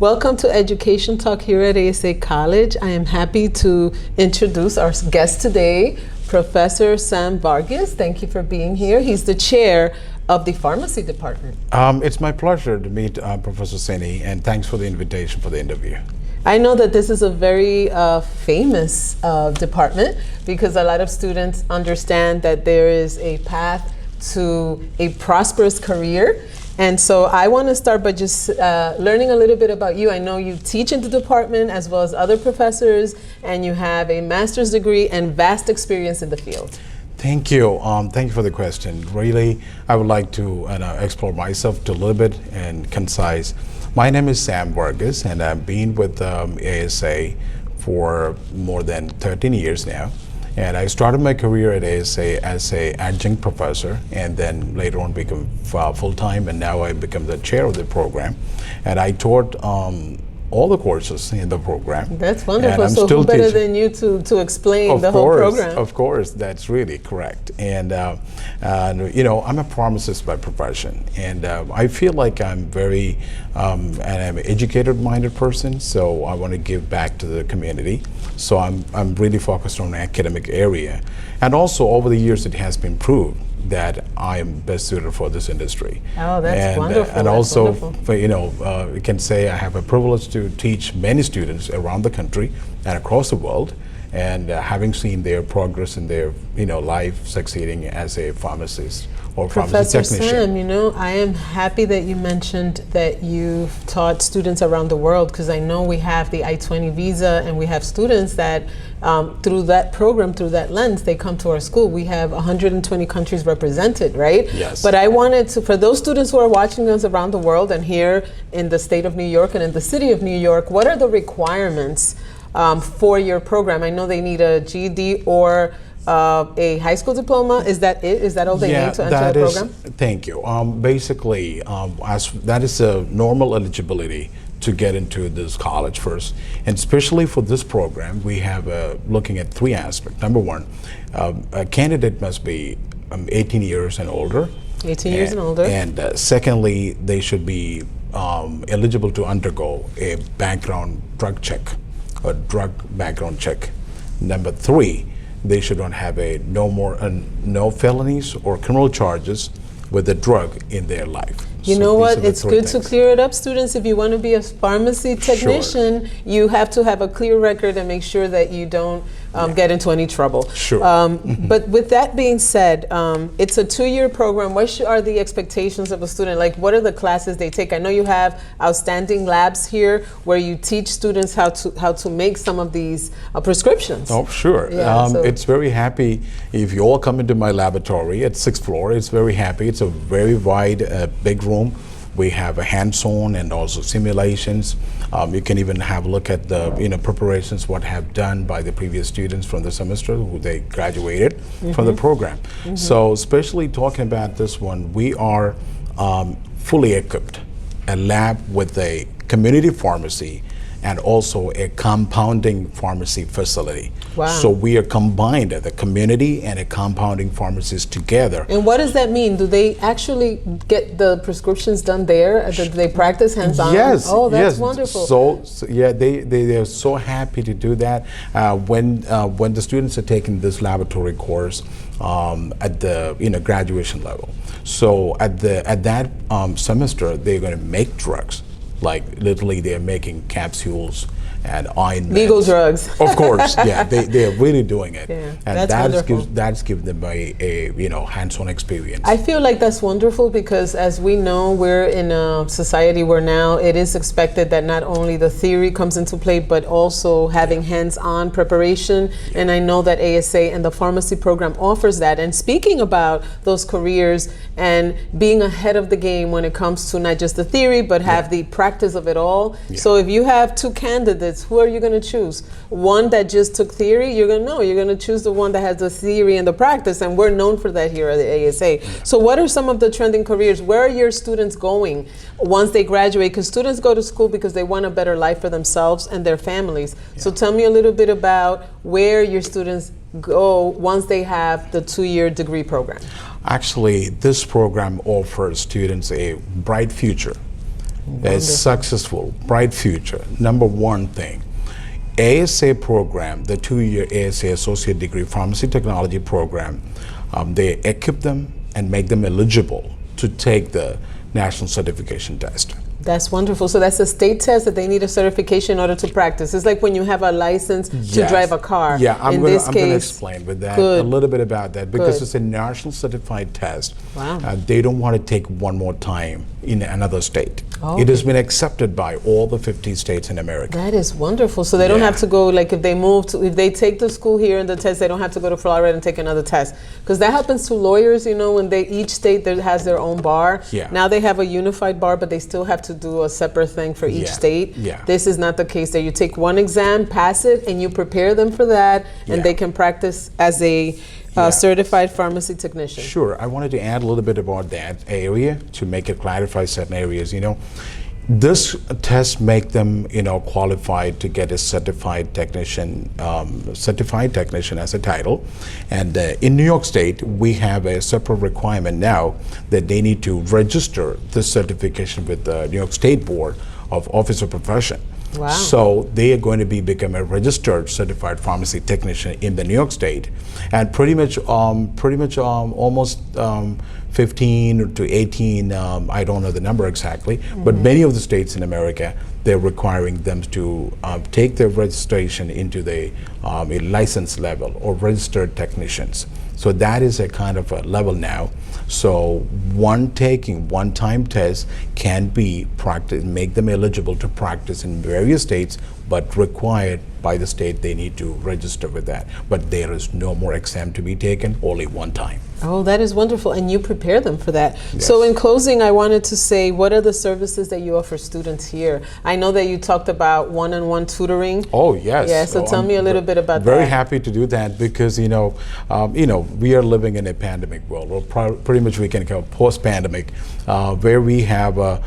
Welcome to Education Talk here at ASA College. I am happy to introduce our guest today, Professor Sam Varghese. Thank you for being here. He's the chair of the pharmacy department. It's my pleasure to meet Professor Seny, and thanks for the invitation for the interview. I know that this is a very famous department because a lot of students understand that there is a path to a prosperous career. And so I want to start by just learning a little bit about you. I know you teach in the department as well as other professors, and you have a master's degree and vast experience in the field. Thank you. Thank you for the question. Really, I would like to explore myself a little bit and concise. My name is Sam Varghese, and I've been with ASA for more than 13 years now. And I started my career at ASA as an adjunct professor, and then later on become full-time, and now I become the chair of the program. And I taught all the courses in the program. That's wonderful. So who better than you to explain the whole program? Of course, that's really correct. And you know, I'm a pharmacist by profession, and I feel like I'm very and I'm an educated-minded person, so I want to give back to the community. So I'm really focused on the academic area. And also over the years it has been proved that I am best suited for this industry. Oh, that's wonderful. And that's also, wonderful. you know, we can say I have a privilege to teach many students around the country and across the world, and having seen their progress in their, you know, life succeeding as a pharmacist or pharmacy technician. Professor Sam, you know, I am happy that you mentioned that you've taught students around the world, because I know we have the I-20 visa, and we have students that through that program, through that lens, they come to our school. We have 120 countries represented, right? Yes. But I wanted to, for those students who are watching us around the world and here in the state of New York and in the city of New York, what are the requirements for your program? I know they need a GED or a high school diploma. Is that it? Is that all they need to enter the program? Thank you. Basically, that is a normal eligibility to get into this college first. And especially for this program, we have looking at three aspects. Number one, a candidate must be 18 years and older. 18 years and older. And secondly, they should be eligible to undergo a background drug check, a drug background check. Number three, they should not have no felonies or criminal charges with a drug in their life. You know what? It's good to clear it up, students. If you want to be a pharmacy technician, you have to have a clear record and make sure that you don't get into any trouble. Sure. But with that being said, it's a 2-year program. What are the expectations of a student? Like, what are the classes they take? I know you have outstanding labs here where you teach students how to make some of these prescriptions. Oh, sure. Yeah, it's very happy if you all come into my laboratory at 6th floor. It's very happy. It's a very wide, big room. We have a hands-on and also simulations. You can even have a look at the preparations, what have done by the previous students from the semester who they graduated from the program. So especially talking about this one, we are fully equipped, a lab with a community pharmacy and also a compounding pharmacy facility. Wow. So we are combined, the community and a compounding pharmacist together. And what does that mean? Do they actually get the prescriptions done there? Do they practice hands-on? Yes. Oh, that's yes. wonderful. So yeah, they are so happy to do that. When the students are taking this laboratory course at the graduation level. So at that semester, they're going to make drugs. Like literally, they're making capsules and ointments. Legal drugs. Of course, yeah, they are really doing it, yeah, and that's given them a hands-on experience. I feel like that's wonderful because, as we know, we're in a society where now it is expected that not only the theory comes into play, but also having hands-on preparation. And I know that ASA and the pharmacy program offers that. And speaking about those careers and being ahead of the game when it comes to not just the theory, but have the practice of it all. So if you have two candidates, who are you going to choose? One that just took theory, you're going to choose the one that has the theory and the practice, and we're known for that here at the ASA. So what are some of the trending careers? Where are your students going once they graduate? Because students go to school because they want a better life for themselves and their families. So tell me a little bit about where your students go once they have the 2-year degree program. Actually, this program offers students a bright future It's successful, bright future. Number one thing. ASA program, the 2-year ASA Associate Degree Pharmacy Technology program, they equip them and make them eligible to take the National Certification Test. That's wonderful. So that's a state test that they need a certification in order to practice. It's like when you have a license to drive a car. Yeah, I'm going to case, explain with that good. a little bit about that because Good. it's a national certified test. Wow. They don't want to take one more time in another state. Okay. It has been accepted by all the 50 states in America. That is wonderful. So they don't Yeah. have to go, like if they move to, if they take the school here and the test, they don't have to go to Florida and take another test. Because that happens to lawyers, you know, when each state has their own bar. Yeah. Now they have a unified bar, but they still have to do a separate thing for each Yeah. state. Yeah. This is not the case there. You take one exam, pass it, and you prepare them for that, and Yeah. they can practice as a certified pharmacy technician. Sure, I wanted to add a little bit about that area to make it clarify certain areas. You know, this test make them, you know, qualified to get a certified technician as a title. And in New York State, we have a separate requirement now that they need to register this certification with the New York State Board of Office of Profession. Wow. So they are going to become a registered certified pharmacy technician in the New York State, and pretty much almost 15 to 18. I don't know the number exactly, but many of the states in America, they're requiring them to take their registration into the a license level or registered technicians. So that is a kind of a level now. So one-time test can be practiced, make them eligible to practice in various states, but required by the state they need to register with that. But there is no more exam to be taken, only one time. Oh, that is wonderful. And you prepare them for that. Yes. So in closing, I wanted to say, what are the services that you offer students here? I know that you talked about one-on-one tutoring. Oh, yes. Yeah, so tell me a little bit about Very that. happy to do that because, you know, we are living in a pandemic world, or pretty much we can call post-pandemic, where we have, a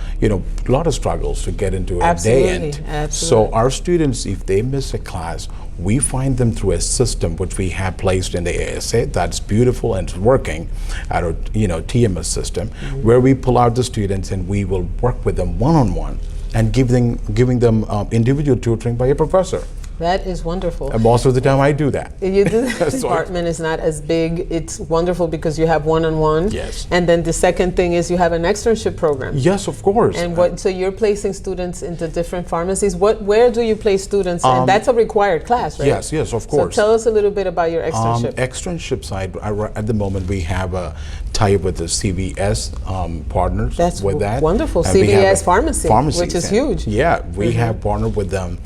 lot of struggles to get into a day end. Absolutely. So our students, if they miss a class, we find them through a system which we have placed in the ASA that's beautiful and it's working at our TMS system, where we pull out the students and we will work with them one-on-one and giving them individual tutoring by a professor. That is wonderful. And most of the time I do that. You do. The So department is not as big. It's wonderful because you have one-on-one. Yes. And then the second thing is you have an externship program. Yes, of course. And so you're placing students into different pharmacies. Where do you place students? And that's a required class, right? Yes, of course. So tell us a little bit about your externship. Externship side, at the moment we have a tie-up with the CVS partners. That's with that. wonderful. And we have CVS pharmacy, which is huge. Yeah, we have partnered with them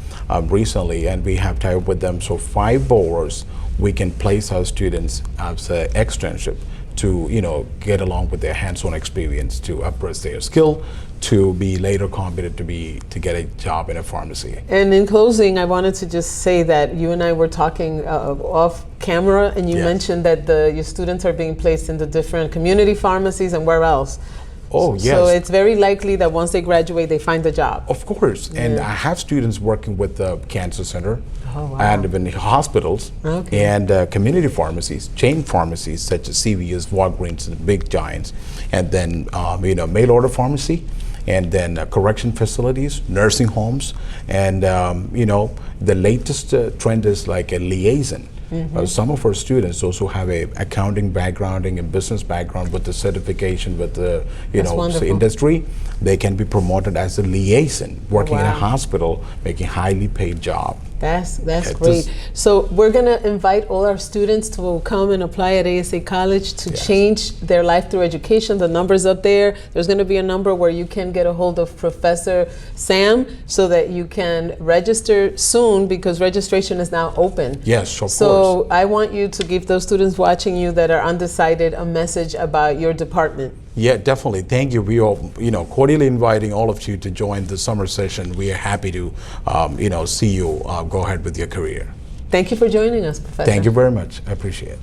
recently, and we have tied up with them. So 5 boroughs, we can place our students as an externship to get along with their hands-on experience to upgrade their skill, to be later competent to get a job in a pharmacy. And in closing, I wanted to just say that you and I were talking off camera, and you mentioned that your students are being placed into different community pharmacies and where else. Oh, yes. So it's very likely that once they graduate, they find a job. Of course. And I have students working with the cancer center wow. and even hospitals Okay. and community pharmacies, chain pharmacies such as CVS, Varghese, and big giants, and then mail order pharmacy, and then correction facilities, nursing homes, and the latest trend is like a liaison. Some of our students also have a accounting background and business background with the certification with the industry. They can be promoted as a liaison, working in a hospital, making highly paid job. That's great. So we're going to invite all our students to come and apply at ASA College to change their life through education. The number's up there. There's going to be a number where you can get a hold of Professor Sam so that you can register soon, because registration is now open. Yes, of course. So I want you to give those students watching you that are undecided a message about your department. Yeah, definitely. Thank you. We are, cordially inviting all of you to join the summer session. We are happy to, see you go ahead with your career. Thank you for joining us, Professor. Thank you very much. I appreciate it.